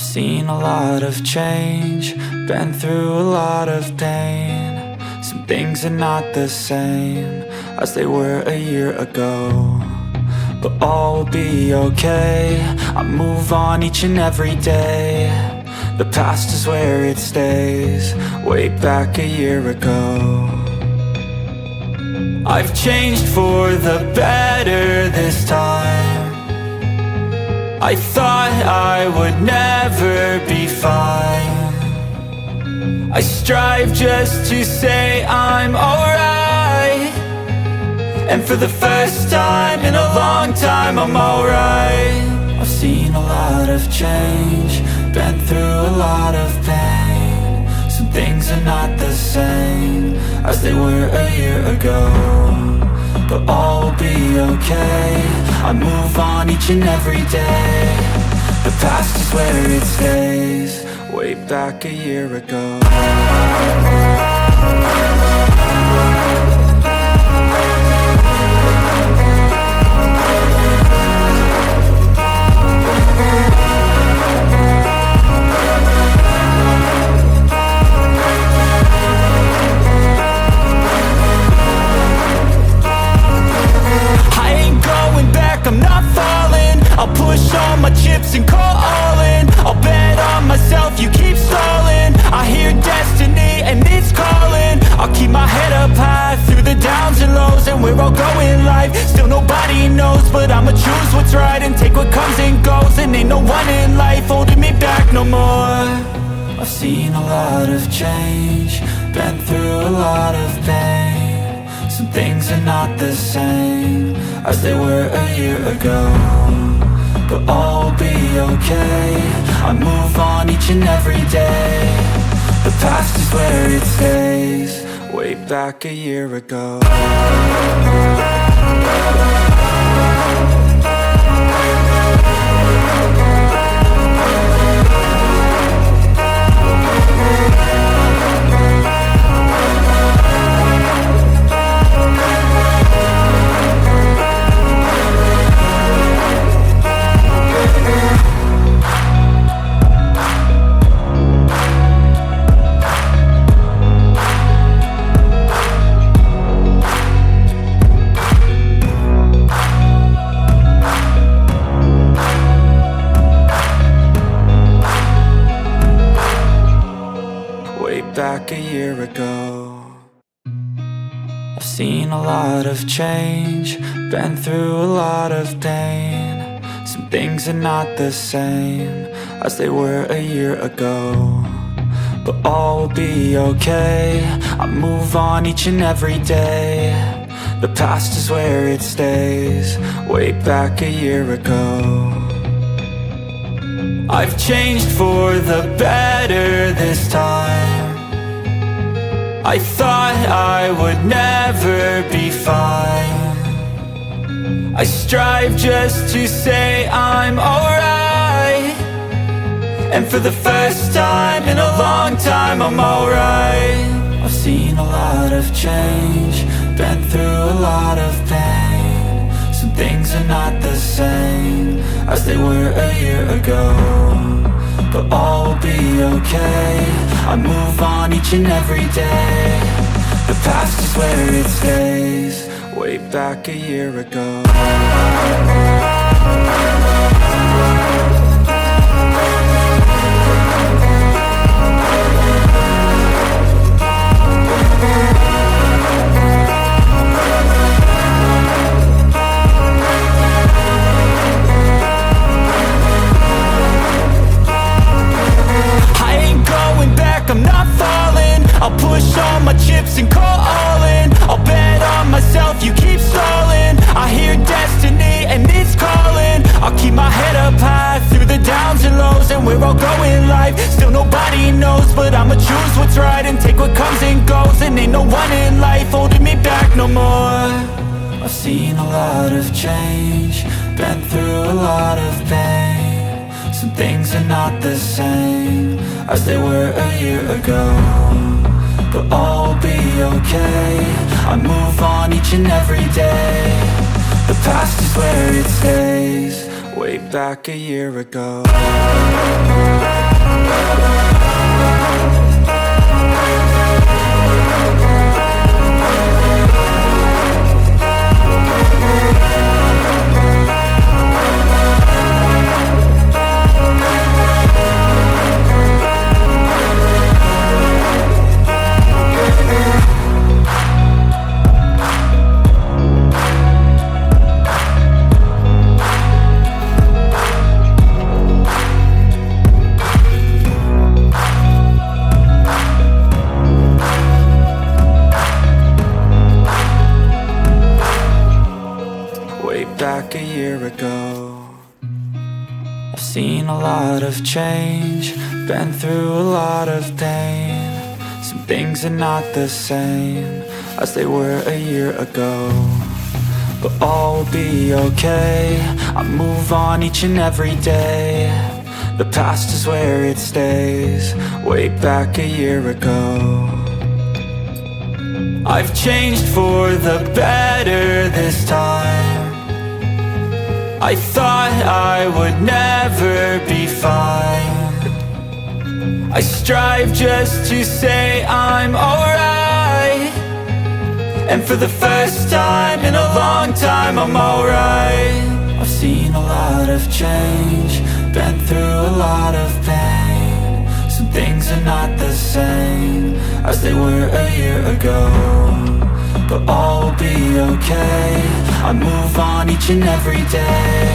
Seen a lot of change, been through a lot of pain. Some things are not the same as they were a year ago, but all will be okay. I move on each and every day. The past is where it stays, way back a year ago. I've changed for the better this time. I thought I would never be fine. I strive just to say I'm alright, and for the first time in a long time I'm alright. I've seen a lot of change, been through a lot of pain. Some things are not the same as they were a year ago, but all will be okay. I move on each and every day. The past is where it stays, way back a year ago. I'm not falling, I'll push all my chips and call all in. I'll bet on myself, you keep stalling. I hear destiny and it's calling. I'll keep my head up high through the downs and lows, and we're all going live. Still nobody knows, but I'ma choose what's right and take what comes and goes. And ain't no one in life holding me back no more. I've seen a lot of change, been through a lot of pain. Some things are not the same as they were a year ago, but all will be okay. I move on each and every day. The past is where it stays, way back a year ago. Back a year ago. I've seen a lot of change, been through a lot of pain. Some things are not the same as they were a year ago, but all will be okay. I move on each and every day. The past is where it stays, way back a year ago. I've changed for the better this time. I thought I would never be fine. I strive just to say I'm alright, and for the first time in a long time I'm alright. I've seen a lot of change, been through a lot of pain. Some things are not the same as they were a year ago, but all will be okay. I move on each and every day. The past is where it stays, way back a year ago. I'm not falling, I'll push all my chips and call all in. I'll bet on myself, you keep stalling. I hear destiny and it's calling. I'll keep my head up high through the downs and lows, and we're all going live. Still nobody knows, but I'ma choose what's right and take what comes and goes. And ain't no one in life holding me back no more. I've seen a lot of change, been through a lot of pain. Some things are not the same as they were a year ago, but all will be okay. I move on each and every day. The past is where it stays, way back a year ago. Back a year ago, I've seen a lot of change, been through a lot of pain. Some things are not the same as they were a year ago, but all will be okay. I move on each and every day. The past is where it stays, way back a year ago. I've changed for the better this time. I thought I would never be fine. I strive just to say I'm alright, and for the first time in a long time I'm alright. I've seen a lot of change, been through a lot of pain. Some things are not the same as they were a year ago, but all will be okay. I move on each and every day.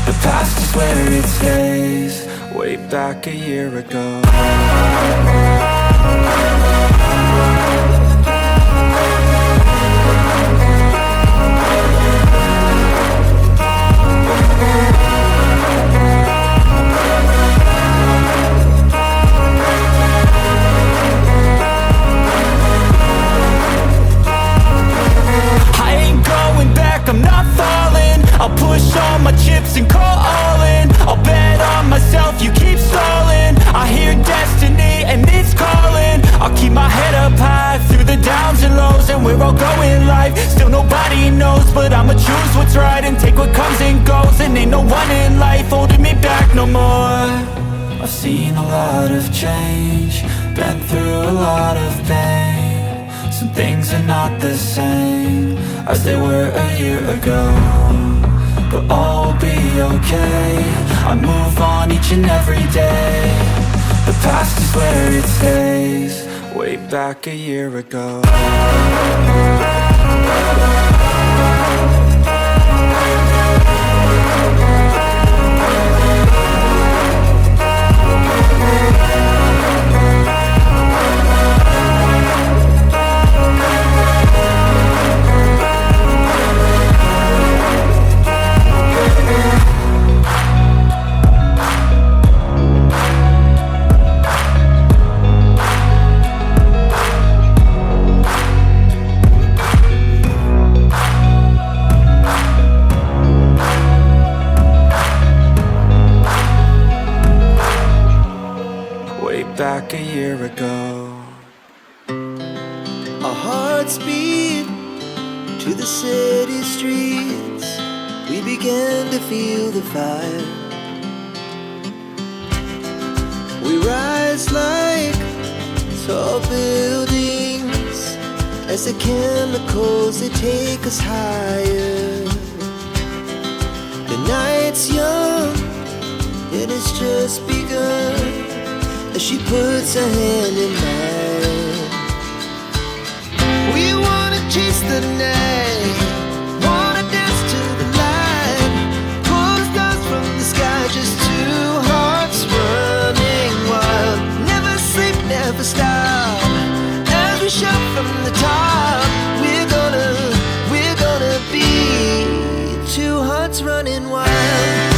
The past is where it stays, way back a year ago. I'm not falling, I'll push all my chips and call all in. I'll bet on myself, you keep stalling. I hear destiny and it's calling. I'll keep my head up high through the downs and lows, and we're all going life. Still nobody knows, but I'ma choose what's right and take what comes and goes. And ain't no one in life holding me back no more. I've seen a lot of change, been through a lot of pain. Some things are not the same as they were a year ago, but all will be okay. I move on each and every day. The past is where it stays, way back a year ago. Back a year ago, our hearts beat to the city streets. We began to feel the fire. We rise like tall buildings as the chemicals, they take us higher. The night's young and it's just begun as she puts her hand in mine. We wanna chase the night, wanna dance to the light, pull the stars from the sky, just two hearts running wild. Never sleep, never stop, as we shout from the top. We're gonna be two hearts running wild.